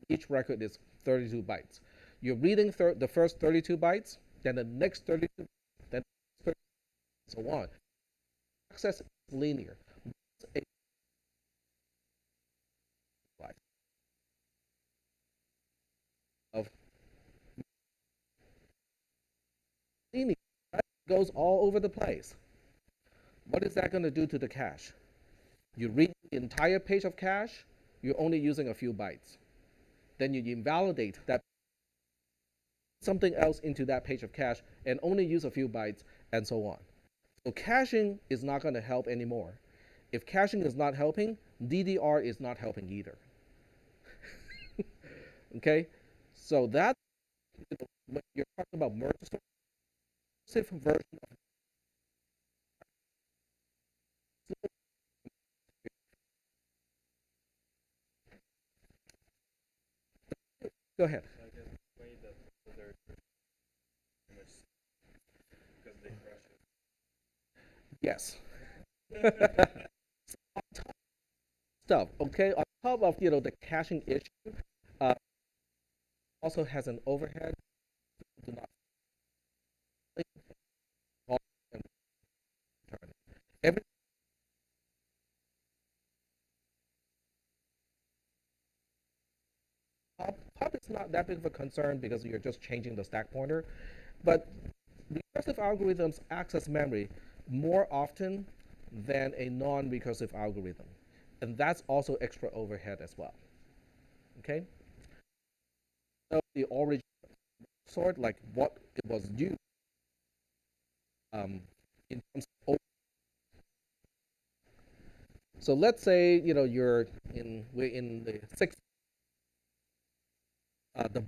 each record is 32 bytes. You're reading the first 32 bytes, then the next 32, then 30, so on. Access is linear. Of linear, right? Goes all over the place. What is that going to do to the cache? You read the entire page of cache, you're only using a few bytes. Then you invalidate that something else into that page of cache and only use a few bytes, and so on. So caching is not going to help anymore. If caching is not helping, DDR is not helping either. Okay, so that, when you're talking about merge sort version of, go ahead. I guess the way that they're image because they crush it. Yes. Stuff. Okay, on top of the caching issue, also has an overhead. Do not every pop is not that big of a concern because you're just changing the stack pointer, but recursive algorithms access memory more often than a non-recursive algorithm, and that's also extra overhead as well. Okay, so the origin sort, like what it was used in terms of. So let's say we're in the sixth, the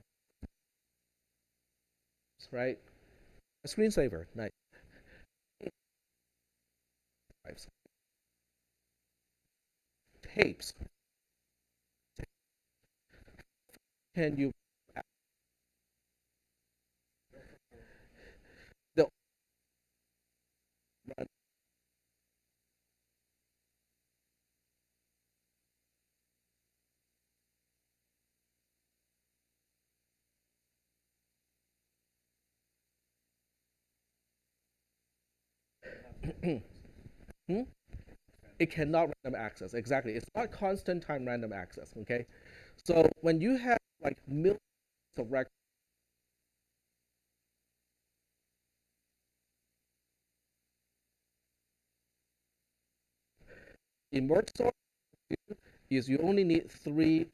right, a screensaver, nice. Tapes. Can you the run hmm? It cannot random access. Exactly. It's not constant time random access. Okay. So when you have like millions of records, in merge sort is you only need 3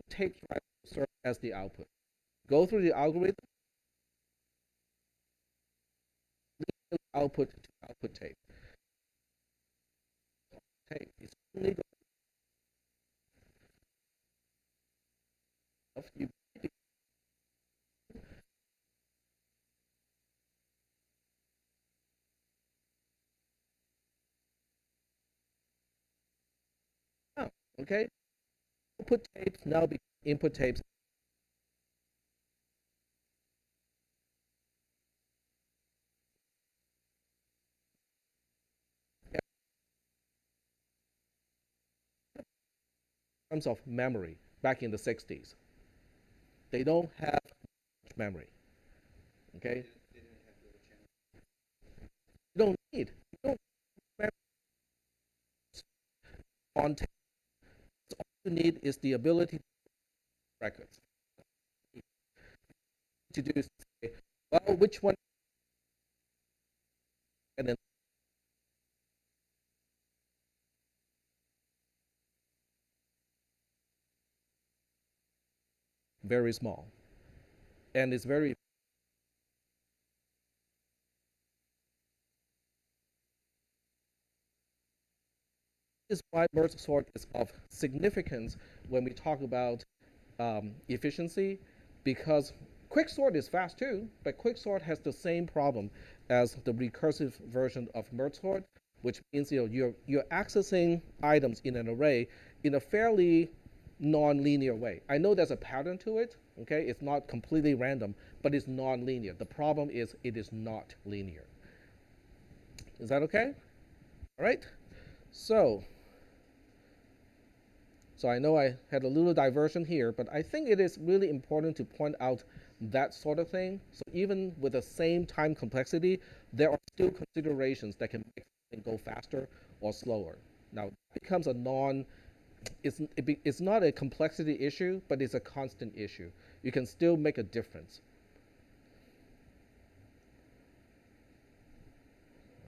tapes serve as the output. Go through the algorithm, output to output tape. Tape is only you out, okay? Output tapes now become input tapes. In terms of memory, back in the 60s, they don't have much memory, okay? You don't need, you don't memory on tape. All you need is the ability to records. To do is say, well, which one, and then very small, and it's very is why merge sort is of significance when we talk about efficiency, because quicksort is fast too, but quicksort has the same problem as the recursive version of merge sort, which means you're accessing items in an array in a fairly non-linear way. I know there's a pattern to it, okay? It's not completely random, but it's non-linear. The problem is it is not linear. Is that okay? All right. So I know I had a little diversion here, but I think it is really important to point out that sort of thing. So even with the same time complexity, there are still considerations that can make it go faster or slower. Now, it becomes a it's not a complexity issue, but it's a constant issue. You can still make a difference.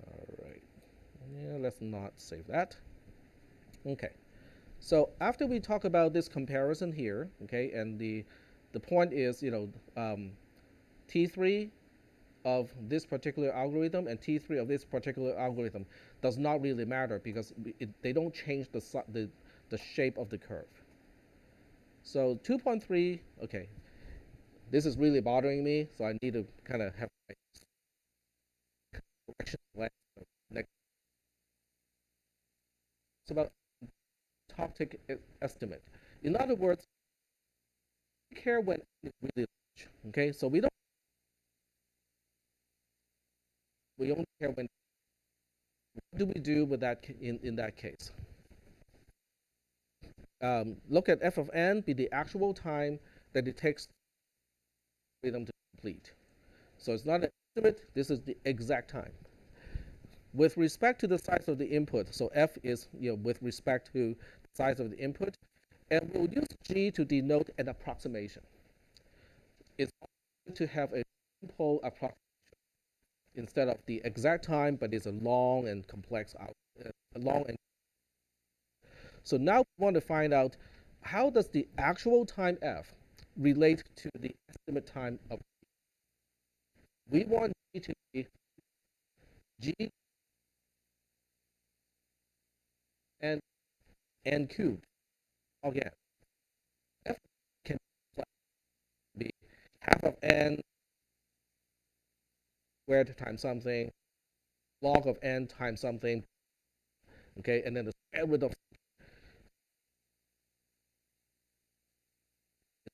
All right. Yeah, let's not save that. Okay. So after we talk about this comparison here, okay, and the point is, T3 of this particular algorithm and T3 of this particular algorithm does not really matter because they don't change the shape of the curve. So 2.3, okay, this is really bothering me, so I need to kind of have my correction next. It's about topic estimate. In other words, we care when it's really large. Okay, so we only care when. What do we do with that in that case? Look at f of n be the actual time that it takes for them to complete. So it's not an estimate. This is the exact time. With respect to the size of the input, so f is with respect to the size of the input, and we'll use g to denote an approximation. It's to have a simple approximation instead of the exact time, but it's a long and complex so now we want to find out how does the actual time f relate to the estimate time of g. We want g to be g and n cubed again. F can be half of n squared times something, log of n times something, okay, and then the square root of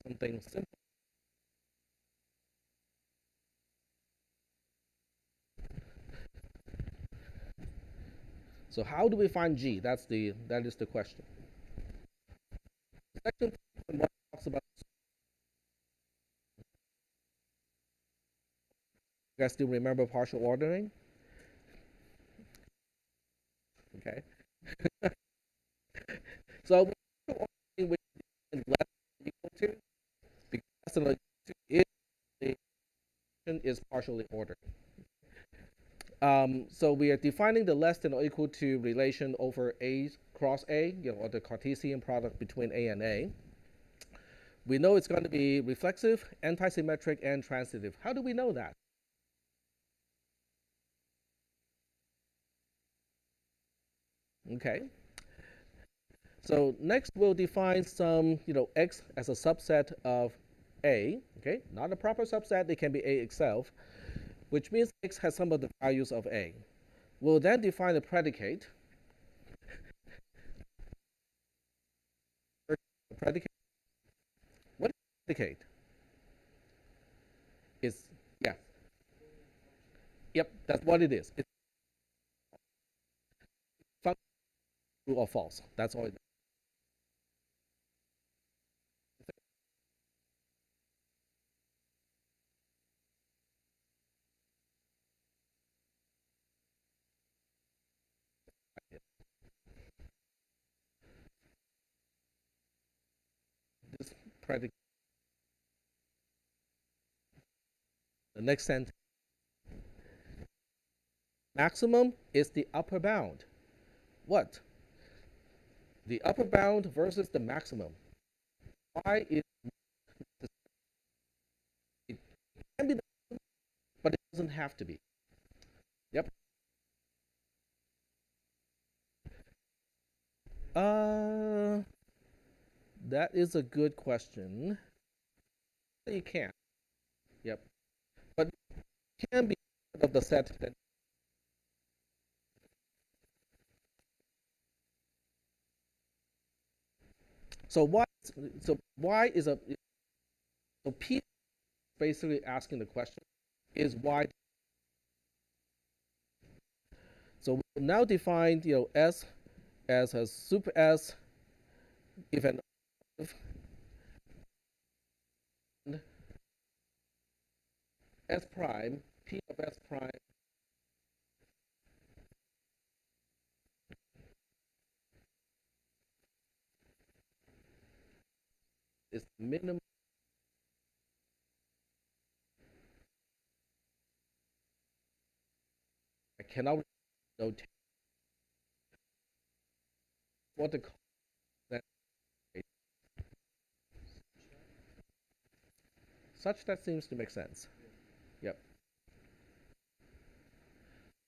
something simple. So how do we find g? That is the question. Section 3.1 talks about. You guys still remember partial ordering? Okay. So partial ordering which is less than or equal to, because less than or equal to is the function is partially ordered. So we are defining the less than or equal to relation over A cross A, or the Cartesian product between A and A. We know it's going to be reflexive, antisymmetric, and transitive. How do we know that? Okay. So next we'll define some, x as a subset of A. Okay, not a proper subset. It can be A itself, which means x has some of the values of A. We'll then define a predicate. Predicate. What is a predicate? Is yeah. Yep, that's what it is. It's function true or false. That's all it is. This predicate. The next sentence. Maximum is the upper bound. What? The upper bound versus the maximum. Why is it can be, but it doesn't have to be. Yep. Uh, that is a good question. You can. Yep. But it can be part of the set that. So why? So why is a so P basically asking the question is why. So we now define S as a super S if and S prime P of S prime is minimum. I cannot notate what the that such that seems to make sense. Yep.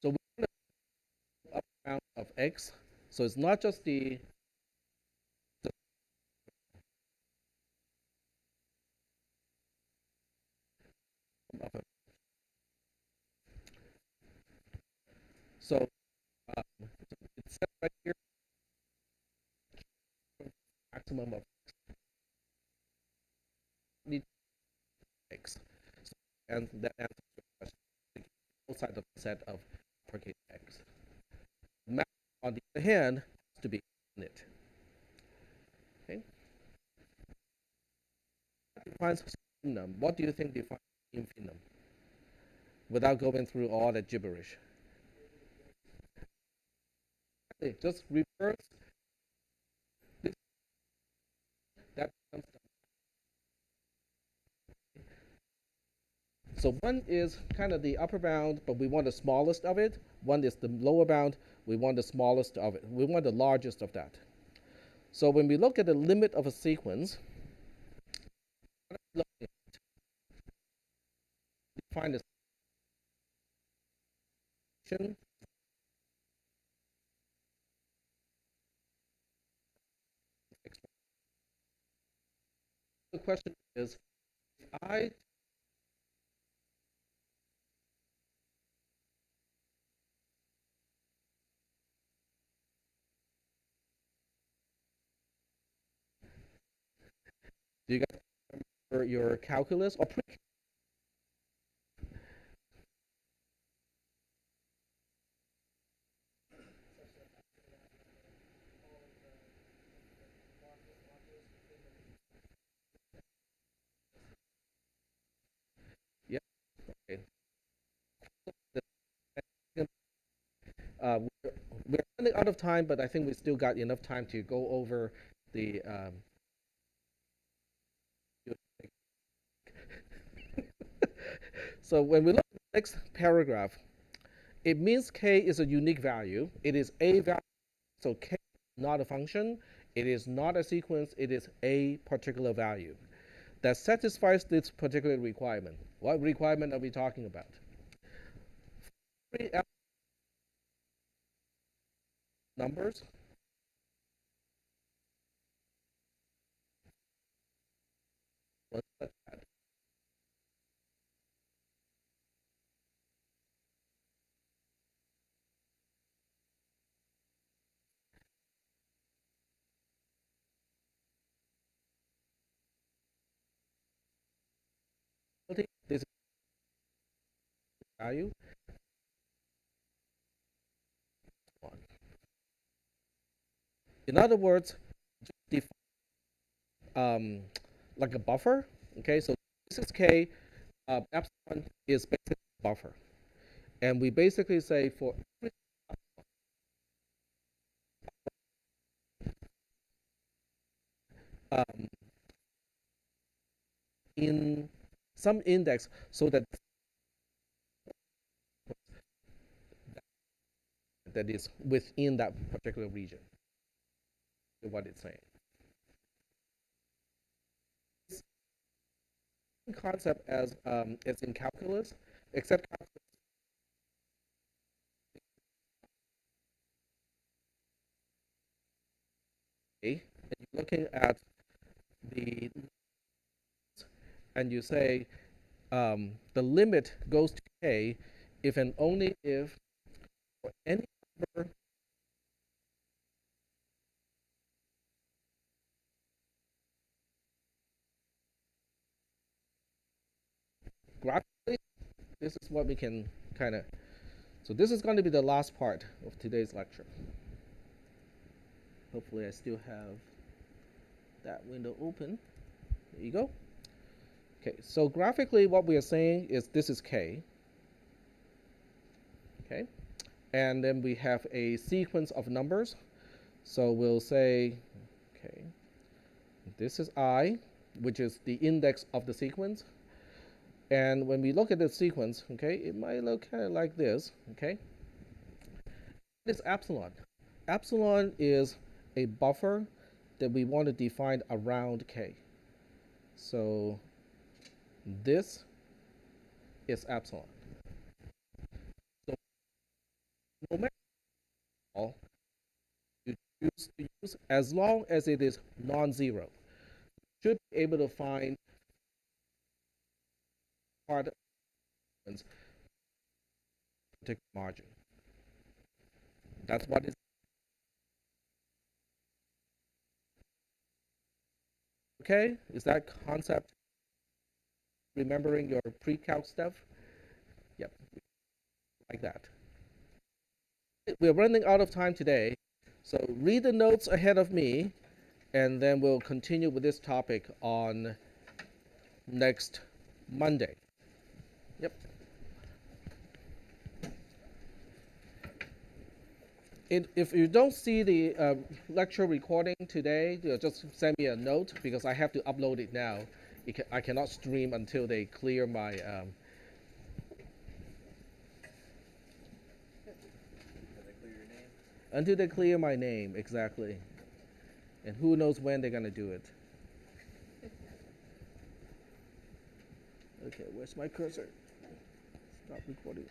So we want the upper bound of X. So it's not just the upper. So it's set right here maximum of need X. So, and that answers the question. Outside of the set of uppercase X. Max, on the other hand, has to be infinite. Okay. Defines infinitum. What do you think defines infinitum? Without going through all that gibberish. Okay, just reverse this. That becomes so one is kind of the upper bound, but we want the smallest of it. One is the lower bound. We want the smallest of it. We want the largest of that. So when we look at the limit of a sequence, define the section. The question is, if I do you guys remember your calculus or pre? Yeah. Okay. We're running out of time, but I think we still got enough time to go over the. So when we look at the next paragraph, it means k is a unique value. It is a value. So k is not a function. It is not a sequence. It is a particular value that satisfies this particular requirement. What requirement are we talking about? numbers. What's that? This is value. In other words, define like a buffer. Okay, so this is k. Epsilon is basically a buffer, and we basically say for every um, in some index, so that is within that particular region. What it's saying. Concept as it's in calculus, except and you're looking at the and you say the limit goes to k if and only if for any number graphically. This is what we can kind of. So this is going to be the last part of today's lecture. Hopefully, I still have that window open. There you go. Okay, so graphically, what we are saying is this is k. Okay, and then we have a sequence of numbers. So we'll say, okay, this is I, which is the index of the sequence. And when we look at the sequence, okay, it might look kind of like this, okay? What is epsilon? Epsilon is a buffer that we want to define around k. So this is epsilon. So no matter how you choose to use, as long as it is non-zero, you should be able to find part of the particular margin. That's what is okay. Is that concept remembering your pre-calc stuff? Yep, like that. We're running out of time today, so read the notes ahead of me, and then we'll continue with this topic on next Monday. Yep. If you don't see the lecture recording today, just send me a note because I have to upload it now. I cannot stream until they clear my. Until they clear my name, exactly. And who knows when they're gonna do it. Okay, where's my cursor? Stop recording.